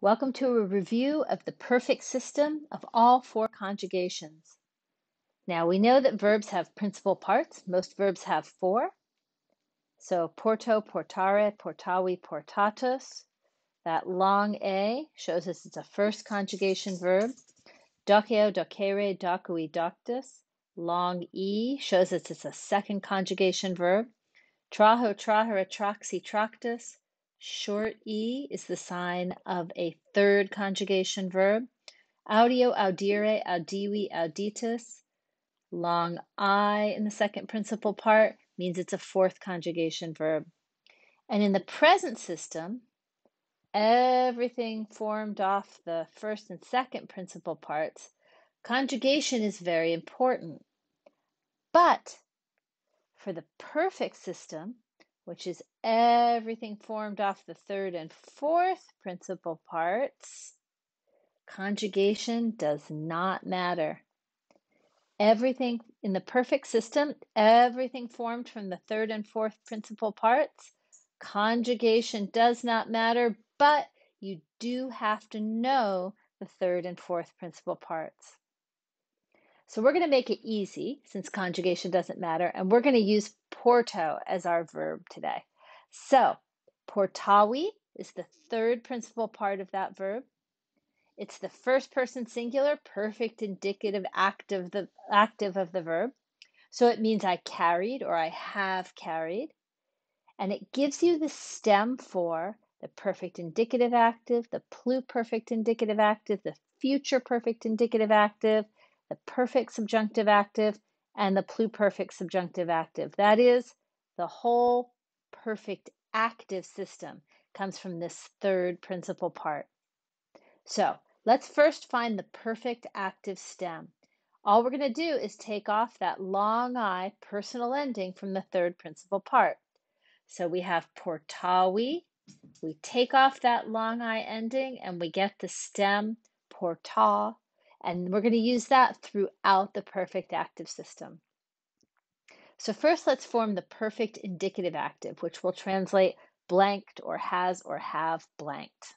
Welcome to a review of the perfect system of all four conjugations. Now we know that verbs have principal parts. Most verbs have four. So porto, portare, portavi, portatus. That long A shows us it's a first conjugation verb. Doceo, docere, docui, doctus. Long E shows us it's a second conjugation verb. Traho, trahera, traxi, tractus. Short E is the sign of a third conjugation verb. Audio, audire, audivi, auditus. Long I in the second principal part means it's a fourth conjugation verb. And in the present system, everything formed off the first and second principal parts. Conjugation is very important. But for the perfect system, which is everything formed off the third and fourth principal parts, conjugation does not matter. Everything in the perfect system, everything formed from the third and fourth principal parts, conjugation does not matter, but you do have to know the third and fourth principal parts. So we're going to make it easy since conjugation doesn't matter, and we're going to use porto as our verb today. So portavi is the third principal part of that verb. It's the first person singular, perfect indicative active of the verb. So it means I carried or I have carried. And it gives you the stem for the perfect indicative active, the pluperfect indicative active, the future perfect indicative active, the perfect subjunctive active, and the pluperfect subjunctive active. That is, the whole perfect active system comes from this third principal part. So let's first find the perfect active stem. All we're going to do is take off that long I personal ending from the third principal part. So we have portavi. We take off that long I ending and we get the stem porta, and we're going to use that throughout the perfect active system. So first let's form the perfect indicative active, which will translate blanked or has or have blanked.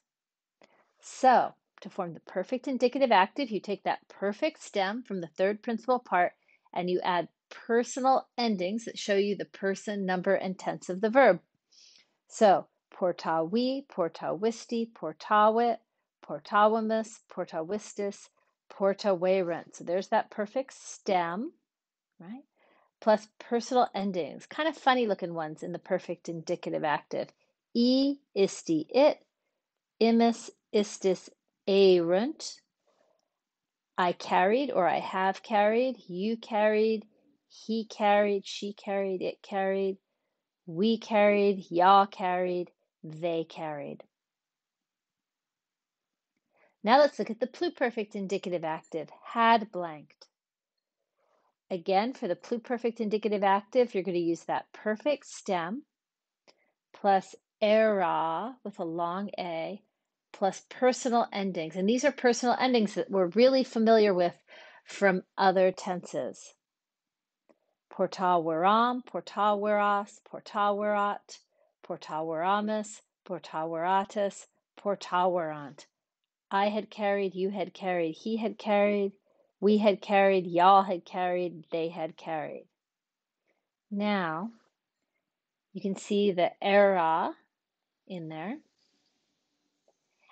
So to form the perfect indicative active, you take that perfect stem from the third principal part and you add personal endings that show you the person, number, and tense of the verb. So portavi, portavisti, portavit, portavimus, portavistis, portaverent. So there's that perfect stem, right? Plus personal endings, kind of funny looking ones in the perfect indicative active. E, isti, it, imus, istis, erunt. I carried or I have carried, you carried, he carried, she carried, it carried, we carried, y'all carried, they carried. Now let's look at the pluperfect indicative active, had blanked. Again, for the pluperfect indicative active, you're going to use that perfect stem plus era with a long A plus personal endings. And these are personal endings that we're really familiar with from other tenses. Portaveram, portaveras, portaverat, portaveramus, portaveratus, portaverant. I had carried, you had carried, he had carried, we had carried, y'all had carried, they had carried. Now, you can see the era in there.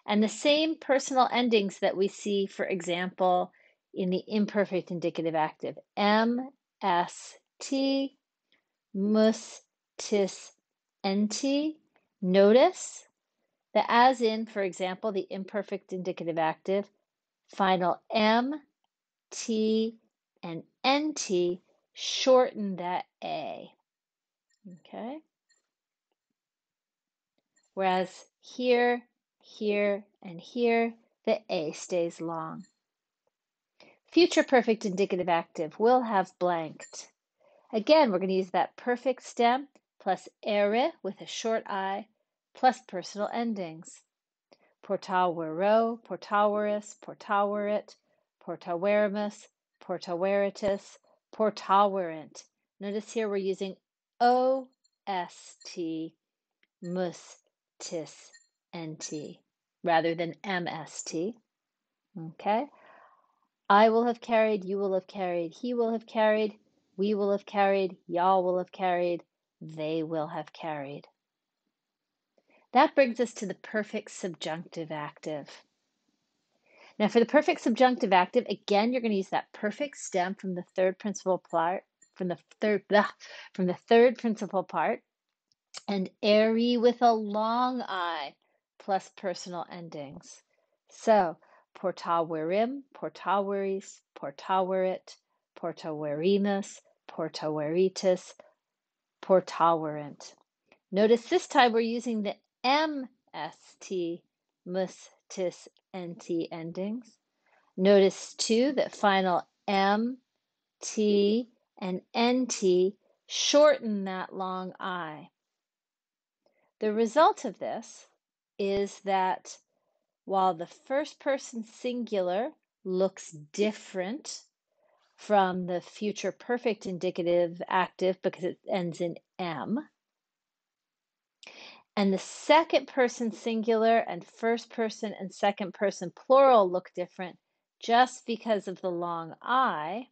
And the same personal endings that we see, for example, in the imperfect indicative active. M, S, T, mus, tis, enti. Notice that as in, for example, the imperfect indicative active, final M, T, and NT shorten that A. Okay? Whereas here, here, and here, the A stays long. Future perfect indicative active will have blanked. Again, we're going to use that perfect stem plus ere with a short I plus personal endings. Portavero, portaveris, portaverit, portaveramus, portaveritus, portaverent. Notice here we're using OST, mus, tis, nt. rather than MST. Okay? I will have carried, you will have carried, he will have carried, we will have carried, y'all will have carried, they will have carried. That brings us to the perfect subjunctive active. Now for the perfect subjunctive active, again, you're going to use that perfect stem from the third principal part, from the third principal part, and airy with a long I plus personal endings. So portawerim, portaweris, portawerit, portawerimus, portaweritis, portawerint. Notice this time we're using the MST, mus, tis, nt endings. Notice too that final M, T, and NT shorten that long I. The result of this is that while the first person singular looks different from the future perfect indicative active because it ends in M, and the second person singular and first person and second person plural look different just because of the long I,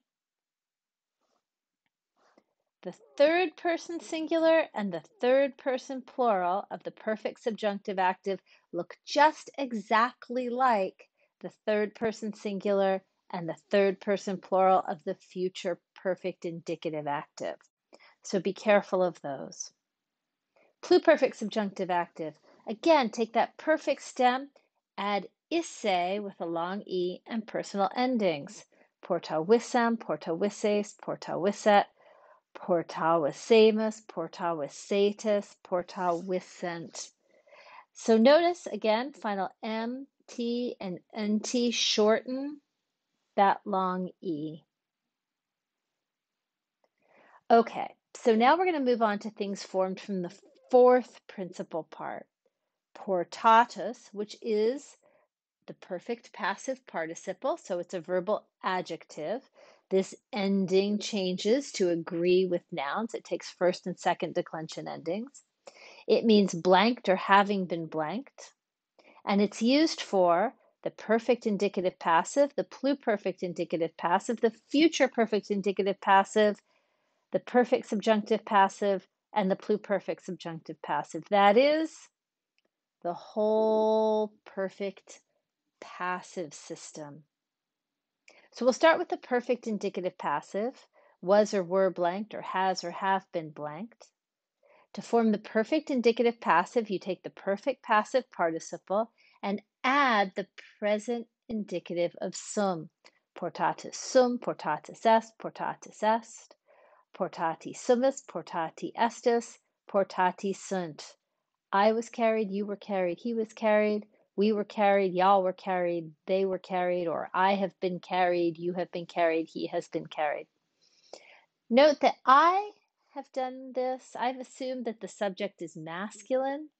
the third person singular and the third person plural of the perfect subjunctive active look just exactly like the third person singular and the third person plural of the future perfect indicative active. So be careful of those. Pluperfect subjunctive active. Again, take that perfect stem, add isse with a long E and personal endings. Portawissam, portawisses, portawisset, portawissamus, portawissatus, portawissent. So notice again, final M, T, and NT shorten that long E. Okay, so now we're going to move on to things formed from the fourth principal part, portatus, which is the perfect passive participle, so it's a verbal adjective. This ending changes to agree with nouns. It takes first and second declension endings. It means blanked or having been blanked. And it's used for the perfect indicative passive, the pluperfect indicative passive, the future perfect indicative passive, the perfect subjunctive passive, and the pluperfect subjunctive passive. That is the whole perfect passive system. So we'll start with the perfect indicative passive, was or were blanked or has or have been blanked. To form the perfect indicative passive, you take the perfect passive participle and add the present indicative of sum. Portatus sum, portatus est, portati summus, portati estus, portati sunt. I was carried, you were carried, he was carried, we were carried, y'all were carried, they were carried, or I have been carried, you have been carried, he has been carried. Note that I have done this. I've assumed that the subject is masculine.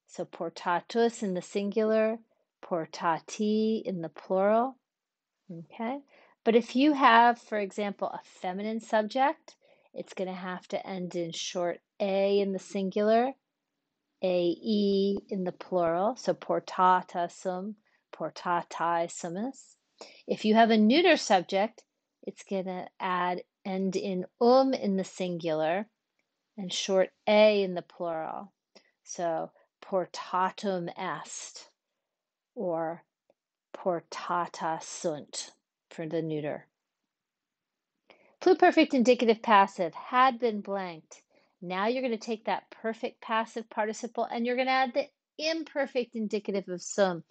So portatus in the singular, portati in the plural. Okay. But if you have, for example, a feminine subject, it's going to have to end in short A in the singular, AE in the plural, so portatasum, portatai sumus. If you have a neuter subject, it's going to end in in the singular and short A in the plural. So portatum est or portata sunt for the neuter. Pluperfect indicative passive had been blanked. Now you're going to take that perfect passive participle and you're going to add the imperfect indicative of sum.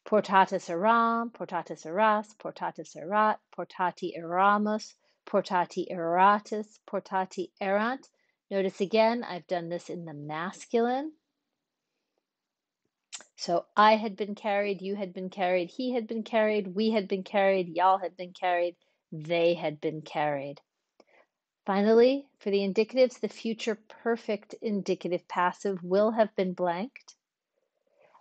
Portatus eram, portatus eras, portatus erat, portati eramus, portati eratus, portati erant. Notice again, I've done this in the masculine. So I had been carried, you had been carried, he had been carried, we had been carried, y'all had been carried, they had been carried. Finally, for the indicatives, the future perfect indicative passive will have been blanked.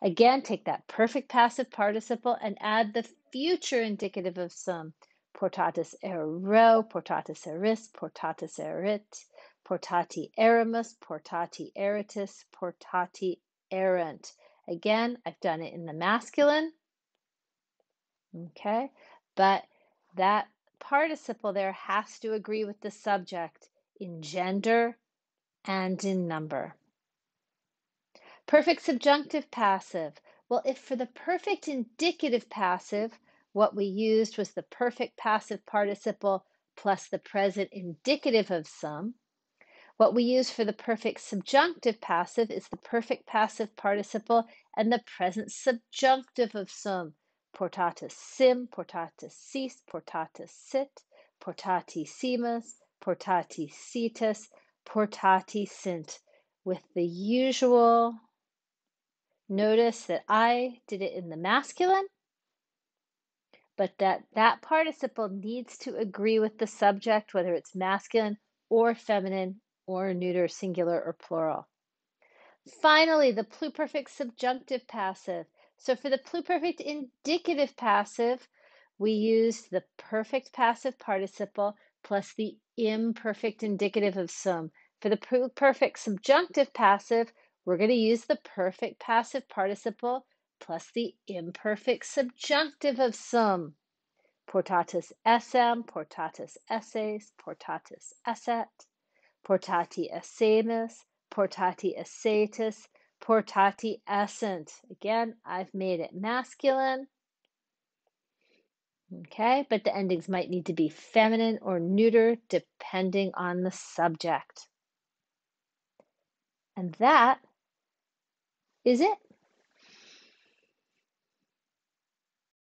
Again, take that perfect passive participle and add the future indicative of sum. Portatus ero, portatus eris, portatus erit, portati eramus, portati eritus, portati erant. Again, I've done it in the masculine, okay? But that participle there has to agree with the subject in gender and in number. Perfect subjunctive passive. Well, if for the perfect indicative passive, what we used was the perfect passive participle plus the present indicative of some, what we use for the perfect subjunctive passive is the perfect passive participle and the present subjunctive of some. Portatus sim, portatus sis, portatus sit, portati simus, portati situs, portati sint, with the usual. Notice that I did it in the masculine, but that participle needs to agree with the subject, whether it's masculine or feminine or neuter, singular or plural. Finally, the pluperfect subjunctive passive. So for the pluperfect indicative passive, we use the perfect passive participle plus the imperfect indicative of some. For the pluperfect subjunctive passive, we're going to use the perfect passive participle plus the imperfect subjunctive of some. Portatus essem, portatus esses, portatus esset, portati essemus, portati essetis, portati essent. Again, I've made it masculine. Okay, but the endings might need to be feminine or neuter depending on the subject. And that is it.